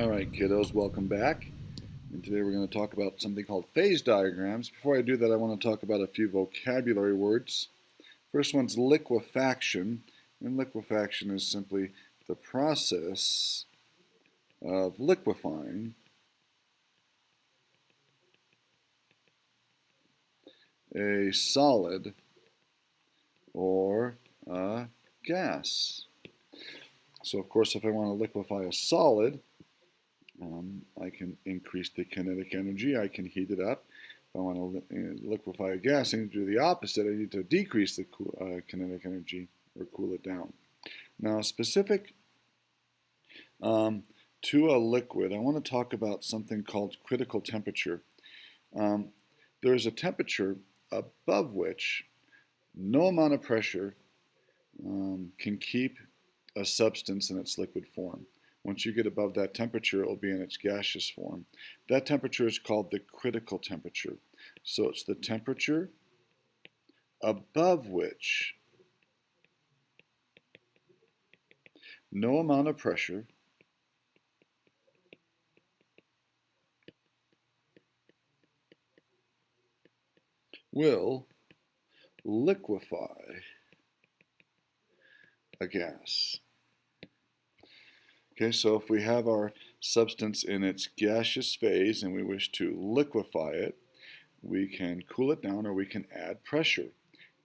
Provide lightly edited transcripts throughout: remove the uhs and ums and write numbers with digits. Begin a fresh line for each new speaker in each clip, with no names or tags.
All right, kiddos, welcome back. And today we're going to talk about something called phase diagrams. Before I do that, I want to talk about a few vocabulary words. First one's liquefaction. And liquefaction is simply the process of liquefying a solid or a gas. So, of course, if I want to liquefy a solid, I can increase the kinetic energy. I can heat it up. If I want to liquefy a gas, I need to do the opposite. I need to decrease the kinetic energy or cool it down. Now, specific to a liquid, I want to talk about something called critical temperature. There's a temperature above which no amount of pressure can keep a substance in its liquid form. Once you get above that temperature, it will be in its gaseous form. That temperature is called the critical temperature. So it's the temperature above which no amount of pressure will liquefy a gas. Okay, so if we have our substance in its gaseous phase and we wish to liquefy it, we can cool it down or we can add pressure.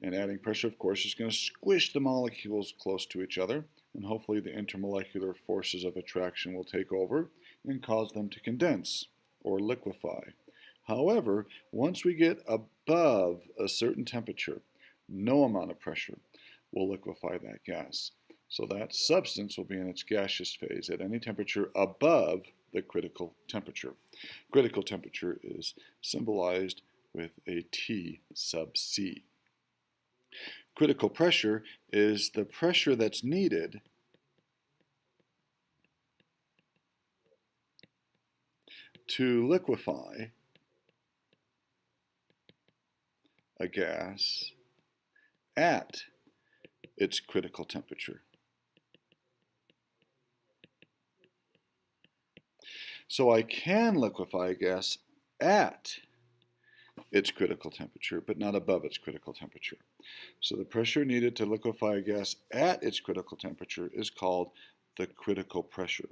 And adding pressure, of course, is going to squish the molecules close to each other, and hopefully the intermolecular forces of attraction will take over and cause them to condense or liquefy. However, once we get above a certain temperature, no amount of pressure will liquefy that gas. So that substance will be in its gaseous phase at any temperature above the critical temperature. Critical temperature is symbolized with a T sub C. Critical pressure is the pressure that's needed to liquefy a gas at its critical temperature. So I can liquefy a gas at its critical temperature, but not above its critical temperature. So the pressure needed to liquefy a gas at its critical temperature is called the critical pressure.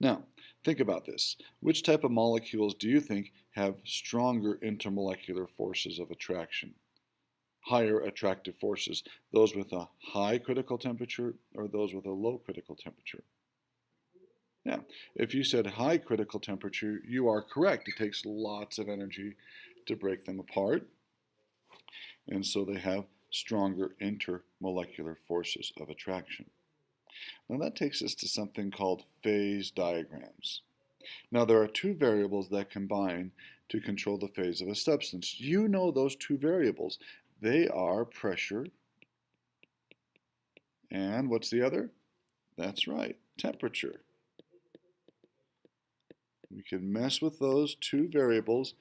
Now, think about this. Which type of molecules do you think have stronger intermolecular forces of attraction? Higher attractive forces, those with a high critical temperature or those with a low critical temperature? Yeah, if you said high critical temperature, you are correct. It takes lots of energy to break them apart, and so they have stronger intermolecular forces of attraction. Now that takes us to something called phase diagrams. Now there are two variables that combine to control the phase of a substance. You know those two variables. They are pressure and what's the other? That's right, temperature. We can mess with those two variables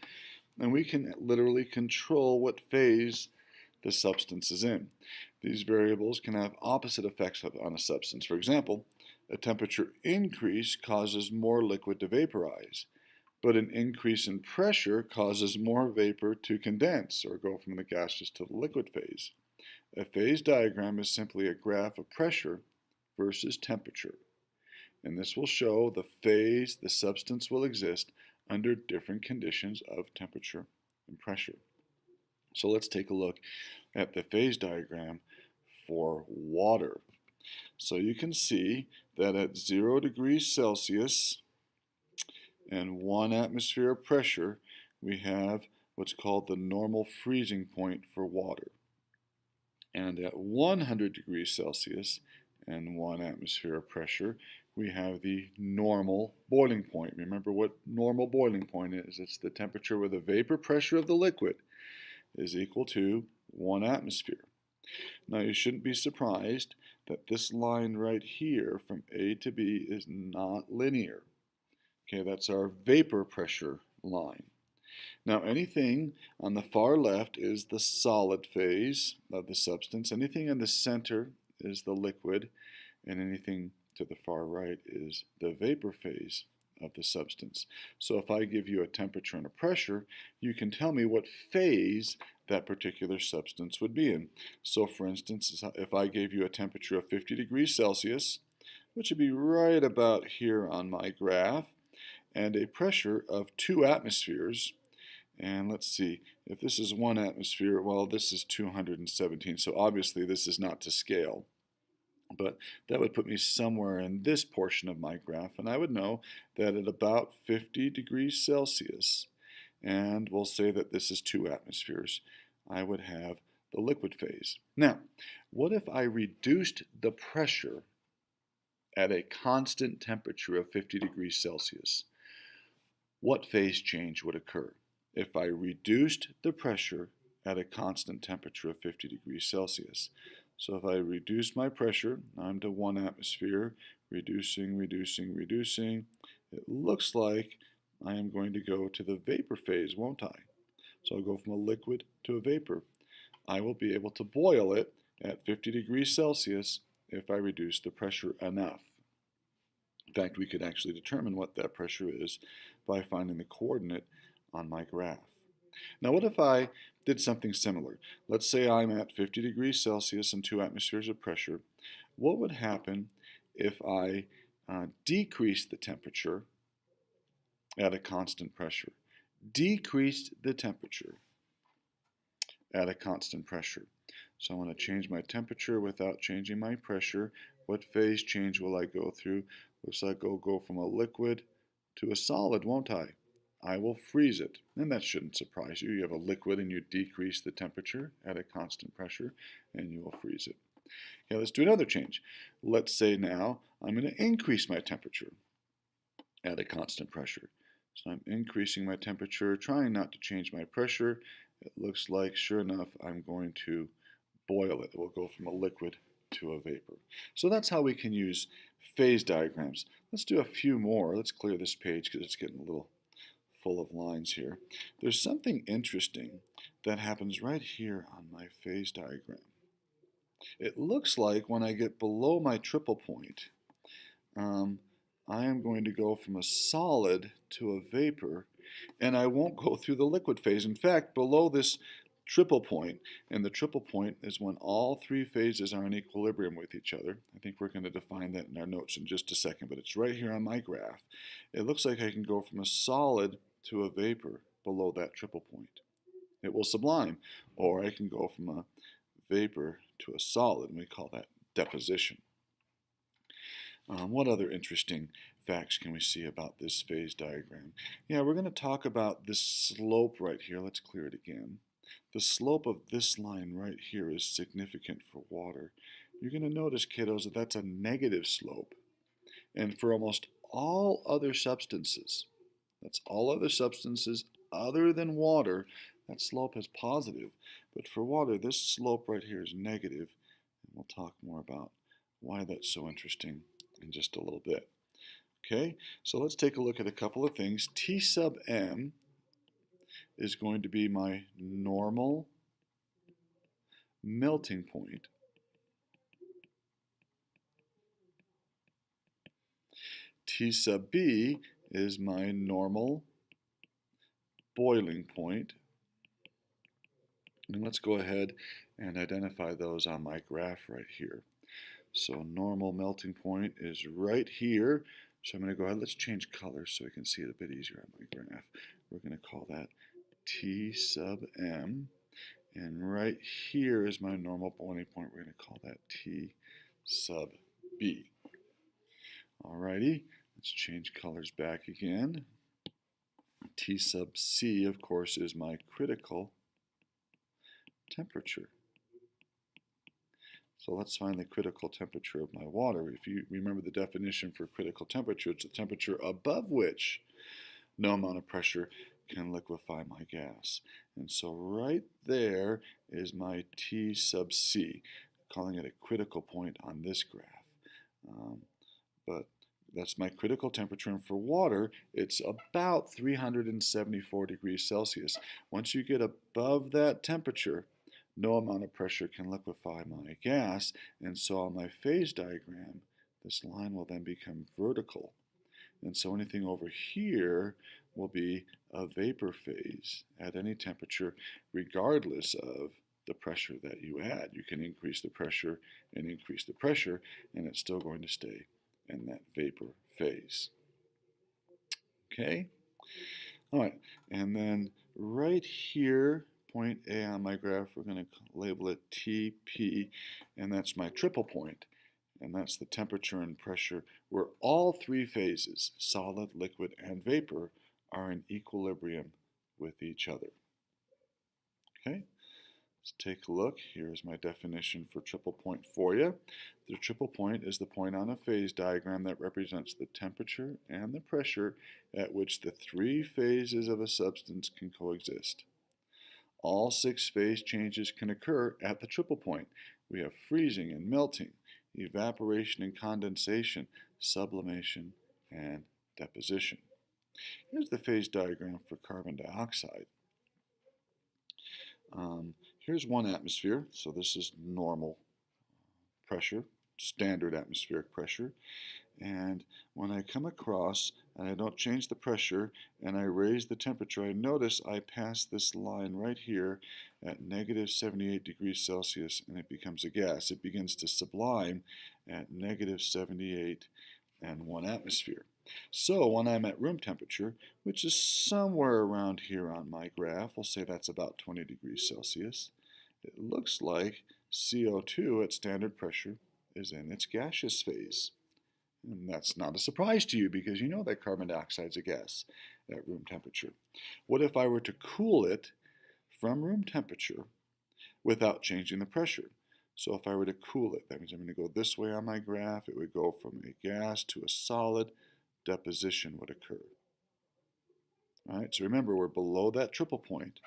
and we can literally control what phase the substance is in. These variables can have opposite effects on a substance. For example, a temperature increase causes more liquid to vaporize, but an increase in pressure causes more vapor to condense or go from the gaseous to the liquid phase. A phase diagram is simply a graph of pressure versus temperature. And this will show the phase the substance will exist under different conditions of temperature and pressure. So let's take a look at the phase diagram for water. So you can see that at 0 degrees Celsius and 1 atmosphere of pressure, we have what's called the normal freezing point for water. And at 100 degrees Celsius and 1 atmosphere of pressure, we have the normal boiling point. Remember what normal boiling point is. It's the temperature where the vapor pressure of the liquid is equal to 1 atmosphere. Now you shouldn't be surprised that this line right here from A to B is not linear. Okay, that's our vapor pressure line. Now anything on the far left is the solid phase of the substance. Anything in the center is the liquid, and anything to the far right is the vapor phase of the substance. So if I give you a temperature and a pressure, you can tell me what phase that particular substance would be in. So for instance, if I gave you a temperature of 50 degrees Celsius, which would be right about here on my graph, and a pressure of 2 atmospheres, and let's see, if this is 1 atmosphere, well, this is 217, so obviously this is not to scale. But that would put me somewhere in this portion of my graph, and I would know that at about 50 degrees Celsius, and we'll say that this is 2 atmospheres, I would have the liquid phase. Now, what if I reduced the pressure at a constant temperature of 50 degrees Celsius? What phase change would occur? If I reduced the pressure at a constant temperature of 50 degrees Celsius. So if I reduce my pressure, I'm to 1 atmosphere, reducing, it looks like I am going to go to the vapor phase, won't I? So I'll go from a liquid to a vapor. I will be able to boil it at 50 degrees Celsius if I reduce the pressure enough. In fact, we could actually determine what that pressure is by finding the coordinate on my graph. Now what if I did something similar? Let's say I'm at 50 degrees Celsius and 2 atmospheres of pressure. What would happen if I decreased the temperature at a constant pressure? Decreased the temperature at a constant pressure. So I want to change my temperature without changing my pressure. What phase change will I go through? Looks like I'll go from a liquid to a solid, won't I? I will freeze it, and that shouldn't surprise you. You have a liquid and you decrease the temperature at a constant pressure, and you will freeze it. Okay, let's do another change. Let's say now I'm going to increase my temperature at a constant pressure. So I'm increasing my temperature, trying not to change my pressure. It looks like, sure enough, I'm going to boil it. It will go from a liquid to a vapor. So that's how we can use phase diagrams. Let's do a few more. Let's clear this page because it's getting a little full of lines here. There's something interesting that happens right here on my phase diagram. It looks like when I get below my triple point, I am going to go from a solid to a vapor, and I won't go through the liquid phase. In fact, below this triple point, and the triple point is when all 3 phases are in equilibrium with each other. I think we're going to define that in our notes in just a second, but it's right here on my graph. It looks like I can go from a solid to a vapor below that triple point. It will sublime, or I can go from a vapor to a solid, and we call that deposition. What other interesting facts can we see about this phase diagram? Yeah, we're going to talk about this slope right here. Let's clear it again. The slope of this line right here is significant for water. You're going to notice, kiddos, that that's a negative slope. And for almost all other substances, that's all other substances other than water, that slope is positive. But for water, this slope right here is negative. And we'll talk more about why that's so interesting in just a little bit. Okay, so let's take a look at a couple of things. T sub m is going to be my normal melting point. T sub b is my normal boiling point. And let's go ahead and identify those on my graph right here. So normal melting point is right here. So I'm going to go ahead, let's change colors so we can see it a bit easier on my graph. We're going to call that T sub m. And right here is my normal boiling point. We're going to call that T sub b. Alrighty, let's change colors back again. T sub c, of course, is my critical temperature. So let's find the critical temperature of my water. If you remember the definition for critical temperature, it's the temperature above which no amount of pressure can liquefy my gas. And so right there is my T sub c, calling it a critical point on this graph. But that's my critical temperature, and for water, it's about 374 degrees Celsius. Once you get above that temperature, no amount of pressure can liquefy my gas, and so on my phase diagram, this line will then become vertical. And so anything over here will be a vapor phase at any temperature, regardless of the pressure that you add. You can increase the pressure, and it's still going to stay in that vapor phase. Okay? All right, and then right here, point A on my graph, we're going to label it TP, and that's my triple point. And that's the temperature and pressure where all three phases, solid, liquid, and vapor, are in equilibrium with each other. Okay, let's take a look. Here's my definition for triple point for you. The triple point is the point on a phase diagram that represents the temperature and the pressure at which the three phases of a substance can coexist. All 6 phase changes can occur at the triple point. We have freezing and melting, evaporation and condensation, sublimation, and deposition. Here's the phase diagram for carbon dioxide. Here's 1 atmosphere, so this is normal pressure, standard atmospheric pressure. And when I come across and I don't change the pressure and I raise the temperature, I notice I pass this line right here at negative 78 degrees Celsius and it becomes a gas. It begins to sublime at negative 78 and 1 atmosphere. So when I'm at room temperature, which is somewhere around here on my graph, we'll say that's about 20 degrees Celsius, it looks like CO2 at standard pressure is in its gaseous phase. And that's not a surprise to you because you know that carbon dioxide is a gas at room temperature. What if I were to cool it from room temperature without changing the pressure? So if I were to cool it, that means I'm going to go this way on my graph. It would go from a gas to a solid. Deposition would occur. All right, so remember we're below that triple point,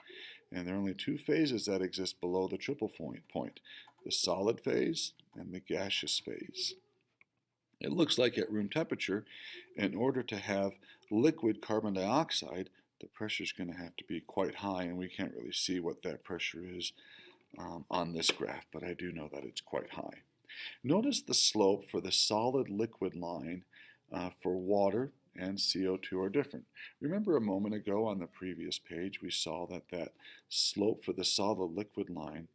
and there are only 2 phases that exist below the triple point, the solid phase and the gaseous phase. It looks like at room temperature, in order to have liquid carbon dioxide, the pressure is going to have to be quite high, and we can't really see what that pressure is on this graph, but I do know that it's quite high. Notice the slope for the solid liquid line for water and CO2 are different. Remember a moment ago on the previous page we saw that that slope for the solid liquid line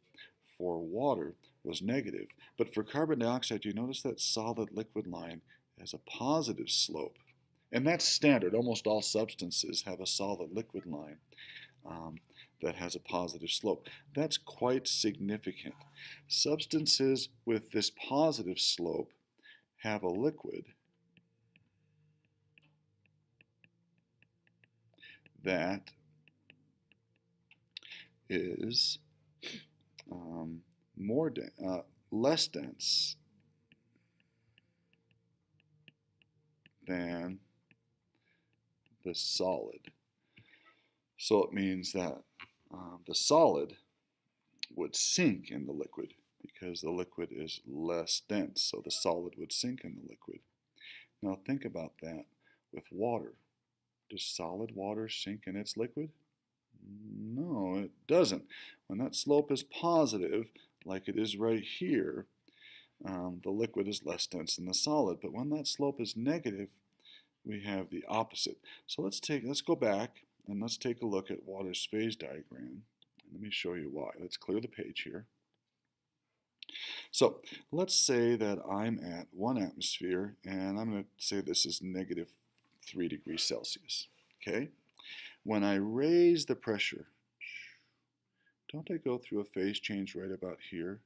for water was negative, but for carbon dioxide you notice that solid liquid line has a positive slope, and that's standard. Almost all substances have a solid liquid line that has a positive slope. That's quite significant. Substances with this positive slope have a liquid that is less dense than the solid. So it means that the solid would sink in the liquid because the liquid is less dense, so the solid would sink in the liquid. Now think about that with water. Does solid water sink in its liquid? No, it doesn't. When that slope is positive, like it is right here, the liquid is less dense than the solid. But when that slope is negative, we have the opposite. So let's go back and let's take a look at water's phase diagram. Let me show you why. Let's clear the page here. So let's say that I'm at 1 atmosphere, and I'm going to say this is negative 3 degrees Celsius. Okay? When I raise the pressure, don't I go through a phase change right about here?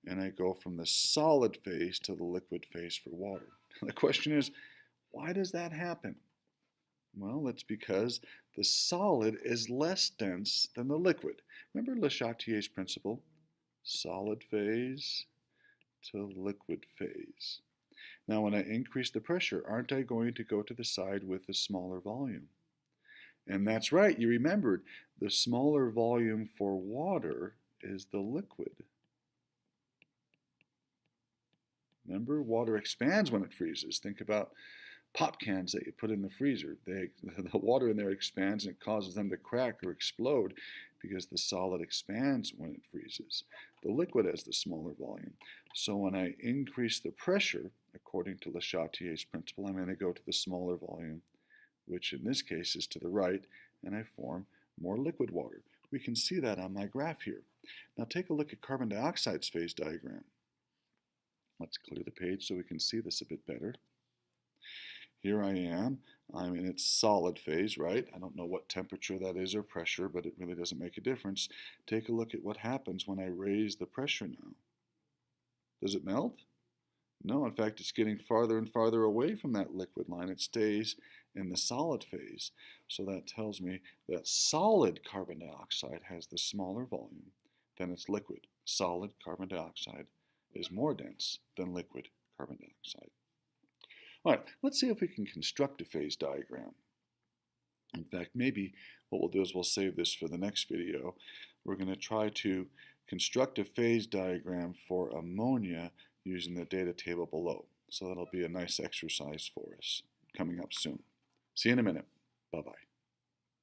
And I go from the solid phase to the liquid phase for water. The question is, why does that happen? Well, it's because the solid is less dense than the liquid. Remember Le Chatelier's principle? Solid phase to liquid phase. Now, when I increase the pressure, aren't I going to go to the side with the smaller volume? And that's right, you remembered, the smaller volume for water is the liquid. Remember, water expands when it freezes. Think about pop cans that you put in the freezer. The water in there expands and it causes them to crack or explode because the solid expands when it freezes. the liquid has the smaller volume. So when I increase the pressure, according to Le Chatelier's principle, I'm going to go to the smaller volume, which in this case is to the right, and I form more liquid water. We can see that on my graph here. Now take a look at carbon dioxide's phase diagram. Let's clear the page so we can see this a bit better. Here I am. I'm in its solid phase, right? I don't know what temperature that is or pressure, but it really doesn't make a difference. Take a look at what happens when I raise the pressure now. Does it melt? No, in fact, it's getting farther and farther away from that liquid line. It stays in the solid phase. So that tells me that solid carbon dioxide has the smaller volume than its liquid. Solid carbon dioxide is more dense than liquid carbon dioxide. All right, let's see if we can construct a phase diagram. In fact, maybe what we'll do is we'll save this for the next video. We're going to try to construct a phase diagram for ammonia using the data table below. So that'll be a nice exercise for us coming up soon. See you in a minute. Bye-bye.